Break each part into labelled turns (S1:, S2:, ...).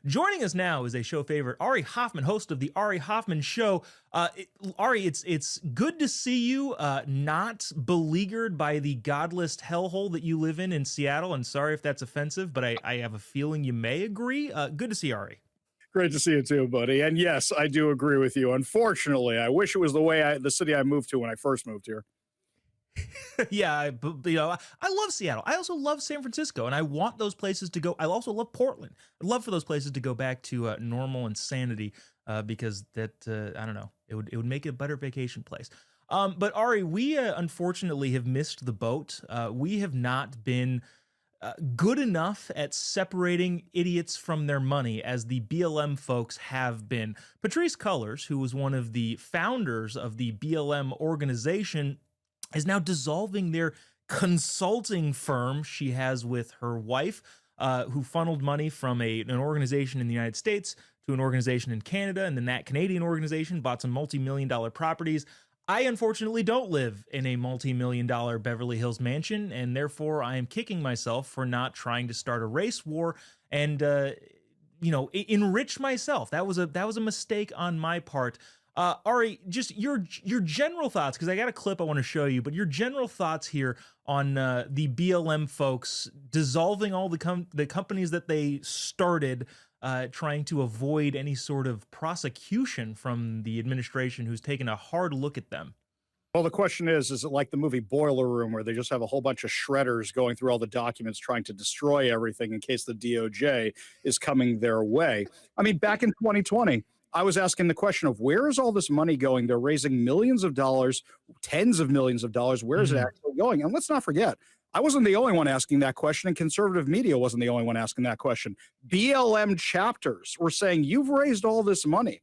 S1: Joining us now is a show favorite, Ari Hoffman, host of the Ari Hoffman Show. Ari, it's good to see you not beleaguered by the godless hellhole that you live in Seattle. And sorry if that's offensive, but I have a feeling you may agree. Good to see you, Ari.
S2: Great to see you too, buddy. And yes, I do agree with you. Unfortunately, I wish it was the city I moved to when I first moved here.
S1: Yeah, I love Seattle. I also love San Francisco, and I want those places to go. I also love Portland. I'd love for those places to go back to normal insanity because that I don't know, it would make it a better vacation place. But Ari, we unfortunately have missed the boat. We have not been good enough at separating idiots from their money as the BLM folks have been. Patrisse Cullors, who was one of the founders of the BLM organization, is now dissolving their consulting firm she has with her wife, who funneled money from an organization in the United States to an organization in Canada, and then that Canadian organization bought some multi-million-dollar properties. I unfortunately don't live in a multi-million-dollar Beverly Hills mansion, and therefore I am kicking myself for not trying to start a race war and enrich myself. That was a mistake on my part. Ari, just your general thoughts, because I got a clip I want to show you, but your general thoughts here on the BLM folks dissolving all the companies that they started, trying to avoid any sort of prosecution from the administration who's taken a hard look at them.
S2: Well, the question is it like the movie Boiler Room, where they just have a whole bunch of shredders going through all the documents trying to destroy everything in case the DOJ is coming their way? I mean, back in 2020, I was asking the question of where is all this money going? They're raising millions of dollars, tens of millions of dollars. Where is it actually going? And let's not forget, I wasn't the only one asking that question, and conservative media wasn't the only one asking that question. BLM chapters were saying, you've raised all this money.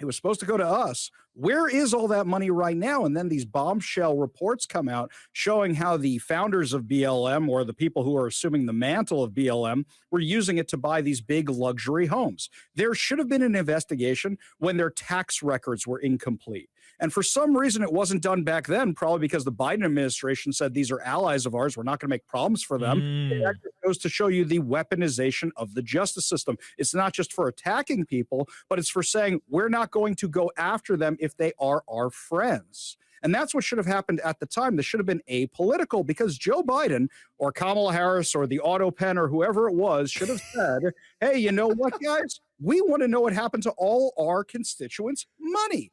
S2: It was supposed to go to us. Where is all that money right now? And then these bombshell reports come out showing how the founders of BLM, or the people who are assuming the mantle of BLM, were using it to buy these big luxury homes. There should have been an investigation when their tax records were incomplete. And for some reason, it wasn't done back then, probably because the Biden administration said these are allies of ours. We're not going to make problems for them. It actually goes to show you the weaponization of the justice system. It's not just for attacking people, but it's for saying we're not going to go after them if they are our friends. And that's what should have happened at the time. This should have been apolitical, because Joe Biden or Kamala Harris or the auto pen or whoever it was should have said, hey, you know what, guys? We want to know what happened to all our constituents' money.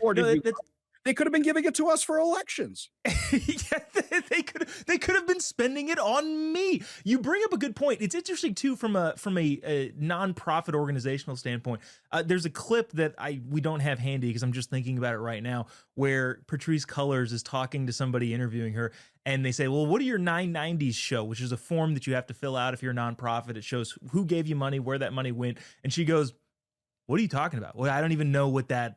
S2: Or they could have been giving it to us for elections.
S1: Yeah, they could have been spending it on me. You bring up a good point. It's interesting too from a nonprofit organizational standpoint. There's a clip that we don't have handy because I'm just thinking about it right now, where Patrisse Cullors is talking to somebody interviewing her, and they say, "Well, what do your 990s show?" Which is a form that you have to fill out if you're a nonprofit. It shows who gave you money, where that money went, and she goes, "What are you talking about? Well, I don't even know what that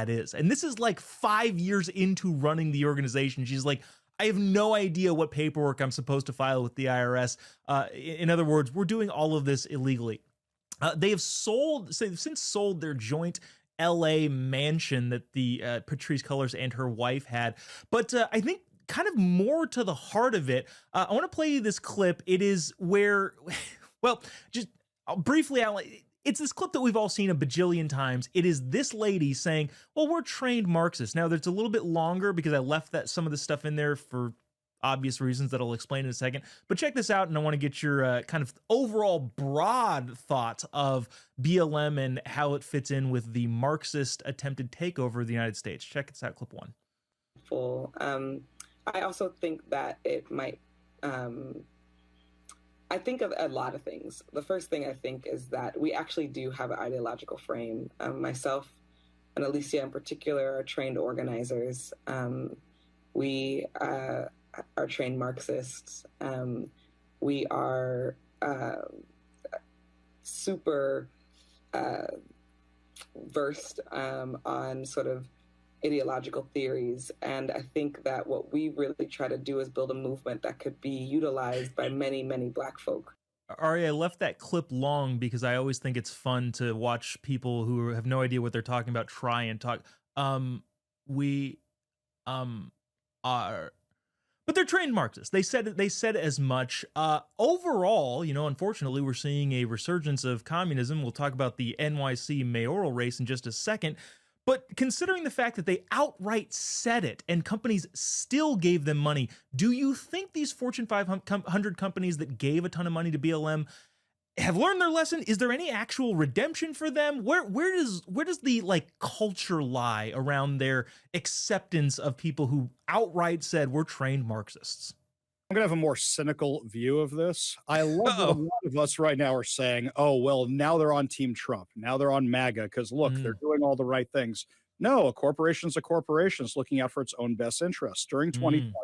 S1: is." And this is like 5 years into running the organization. She's like, I have no idea what paperwork I'm supposed to file with the IRS. In other words, we're doing all of this illegally. They've since sold their joint LA mansion that the Patrisse Cullors and her wife had. But I think kind of more to the heart of it, I want to play you this clip. It is where, well, just I'll briefly outline. It's this clip that we've all seen a bajillion times. It is this lady saying, well, we're trained Marxists. Now, there's a little bit longer because I left some of the stuff in there for obvious reasons that I'll explain in a second. But check this out, and I want to get your kind of overall broad thoughts of BLM and how it fits in with the Marxist attempted takeover of the United States. Check this out, clip one.
S3: I also think that it might... I think of a lot of things. The first thing I think is that we actually do have an ideological frame. Myself and Alicia in particular are trained organizers. We are trained Marxists. We are super versed on sort of ideological theories. And I think that what we really try to do is build a movement that could be utilized by many, many Black folk.
S1: Ari, I left that clip long because I always think it's fun to watch people who have no idea what they're talking about try and talk. We are But they're trained Marxists. They said as much. Overall, unfortunately, we're seeing a resurgence of communism. We'll talk about the NYC mayoral race in just a second. But considering the fact that they outright said it and companies still gave them money, do you think these Fortune 500 companies that gave a ton of money to BLM have learned their lesson? Is there any actual redemption for them? Where does the culture lie around their acceptance of people who outright said we're trained Marxists?
S2: I'm going to have a more cynical view of this. I love that a lot of us right now are saying, oh, well, now they're on Team Trump. Now they're on MAGA because, look, they're doing all the right things. No, a corporation's a corporation. It's looking out for its own best interests. During 2020,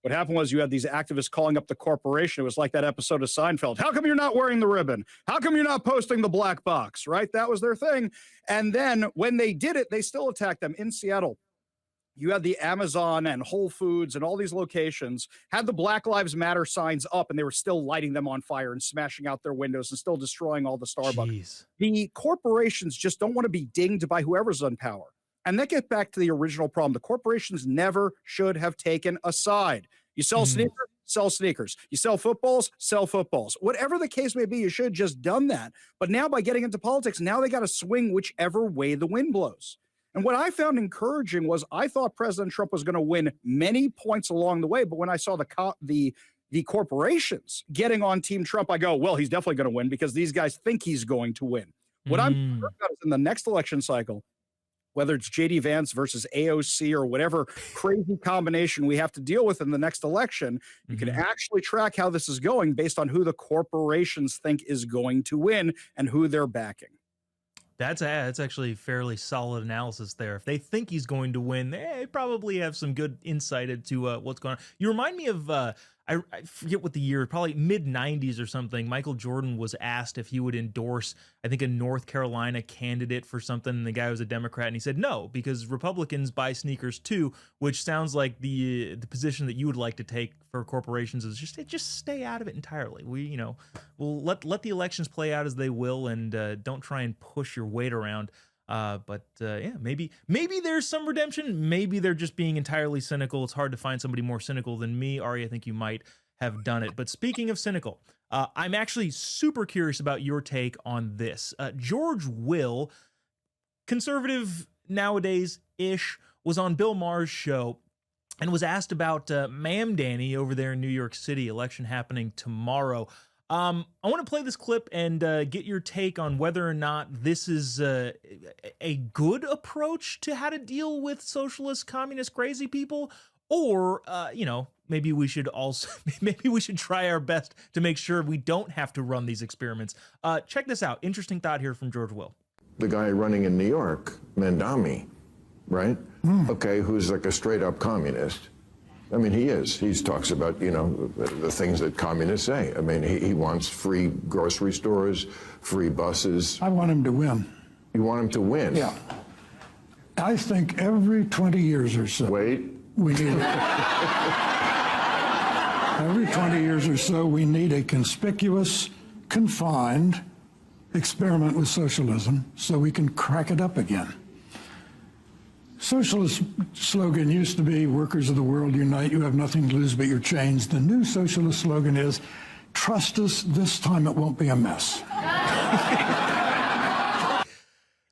S2: what happened was you had these activists calling up the corporation. It was like that episode of Seinfeld. How come you're not wearing the ribbon? How come you're not posting the black box, right? That was their thing. And then when they did it, they still attacked them. In Seattle, you had the Amazon and Whole Foods and all these locations had the Black Lives Matter signs up, and they were still lighting them on fire and smashing out their windows and still destroying all the Starbucks.
S1: Jeez.
S2: The corporations just don't want to be dinged by whoever's in power. And that gets back to the original problem. The corporations never should have taken a side. You sell sneakers, sell sneakers. You sell footballs, sell footballs. Whatever the case may be, you should have just done that. But now by getting into politics, now they got to swing whichever way the wind blows. And what I found encouraging was I thought President Trump was going to win many points along the way. But when I saw the corporations getting on Team Trump, I go, well, he's definitely going to win because these guys think he's going to win. What I'm concerned about is in the next election cycle, whether it's J.D. Vance versus AOC or whatever crazy combination we have to deal with in the next election, you can actually track how this is going based on who the corporations think is going to win and who they're backing.
S1: That's actually fairly solid analysis there. If they think he's going to win, they probably have some good insight into what's going on. You remind me of, I forget what the year, probably mid-90s or something, Michael Jordan was asked if he would endorse, I think, a North Carolina candidate for something, and the guy was a Democrat, and he said no, because Republicans buy sneakers too, which sounds like the position that you would like to take for corporations is just stay out of it entirely. We'll let the elections play out as they will, and don't try and push your weight around. Yeah, maybe there's some redemption. Maybe they're just being entirely cynical. It's hard to find somebody more cynical than me. Ari, I think you might have done it. But speaking of cynical, I'm actually super curious about your take on this. George Will, conservative nowadays-ish, was on Bill Maher's show and was asked about Mamdani over there in New York City, election happening tomorrow. I want to play this clip and get your take on whether or not this is a good approach to how to deal with socialist, communist, crazy people, or maybe we should try our best to make sure we don't have to run these experiments. Check this out. Interesting thought here from George Will.
S4: The guy running in New York, Mamdani, right? Okay, who's like a straight up communist. I mean, he is. He talks about, the things that communists say. I mean, he wants free grocery stores, free buses.
S5: I want him to win.
S4: You want him to win?
S5: Yeah. I think every 20 years or so.
S4: Wait.
S5: We need every 20 years or so, we need a conspicuous, confined experiment with socialism so we can crack it up again. Socialist slogan used to be, workers of the world unite, you have nothing to lose but your chains. The new socialist slogan is, trust us, this time it won't be a mess.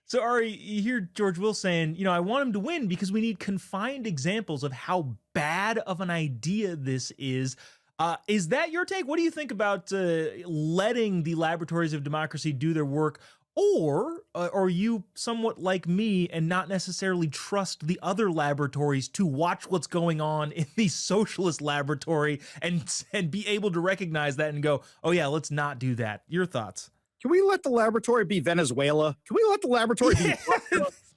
S1: So Ari, you hear George Will saying, I want him to win because we need confined examples of how bad of an idea this is. Is that your take? What do you think about letting the laboratories of democracy do their work? Or are you somewhat like me and not necessarily trust the other laboratories to watch what's going on in the socialist laboratory and be able to recognize that and go, oh yeah, let's not do that? Your thoughts?
S2: Can we let the laboratory be Venezuela? Can we let the laboratory be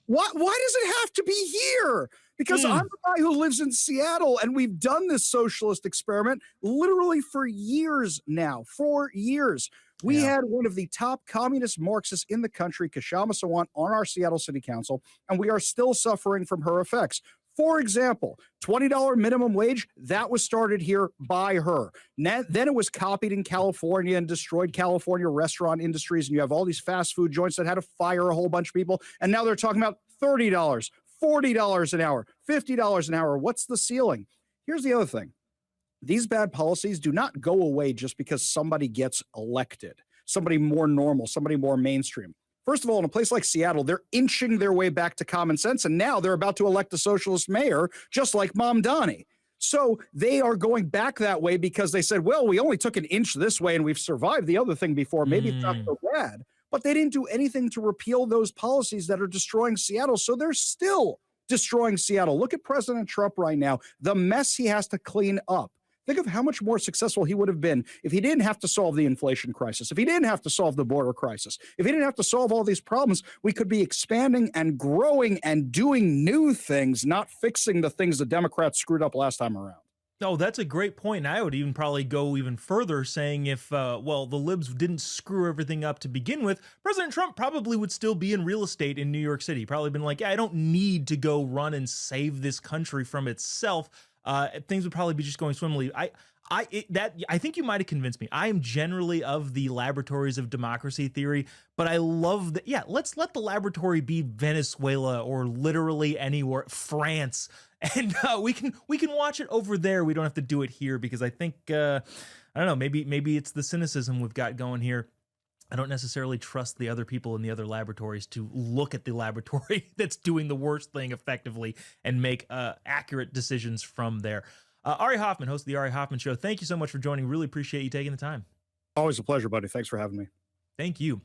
S2: Why does it have to be here? Because I'm a guy who lives in Seattle, and we've done this socialist experiment literally for years now. For years. We had one of the top communist Marxists in the country, Kashama Sawant, on our Seattle City Council, and we are still suffering from her effects. For example, $20 minimum wage, that was started here by her. Then it was copied in California and destroyed California restaurant industries, and you have all these fast food joints that had to fire a whole bunch of people, and now they're talking about $30, $40 an hour, $50 an hour. What's the ceiling? Here's the other thing. these bad policies do not go away just because somebody gets elected, somebody more normal, somebody more mainstream. First of all, in a place like Seattle, they're inching their way back to common sense, and now they're about to elect a socialist mayor, just like Mamdani. So they are going back that way because they said, well, we only took an inch this way and we've survived the other thing before. Maybe it's not so bad. But they didn't do anything to repeal those policies that are destroying Seattle. So they're still destroying Seattle. Look at President Trump right now, the mess he has to clean up. Think of how much more successful he would have been if he didn't have to solve the inflation crisis, if he didn't have to solve the border crisis, if he didn't have to solve all these problems. We could be expanding and growing and doing new things, not fixing the things the Democrats screwed up last time around.
S1: Oh, that's a great point. And I would even probably go even further saying if, well, the libs didn't screw everything up to begin with, President Trump probably would still be in real estate in New York City. Probably been like, yeah, I don't need to go run and save this country from itself. Things would probably be just going swimmingly. I think you might have convinced me. I am generally of the laboratories of democracy theory, but I love that. Yeah, let's let the laboratory be Venezuela or literally anywhere, France, and we can watch it over there. We don't have to do it here because I think I don't know. Maybe it's the cynicism we've got going here. I don't necessarily trust the other people in the other laboratories to look at the laboratory that's doing the worst thing effectively and make accurate decisions from there. Ari Hoffman, host of the Ari Hoffman Show. Thank you so much for joining. Really appreciate you taking the time.
S2: Always a pleasure, buddy. Thanks for having me.
S1: Thank you.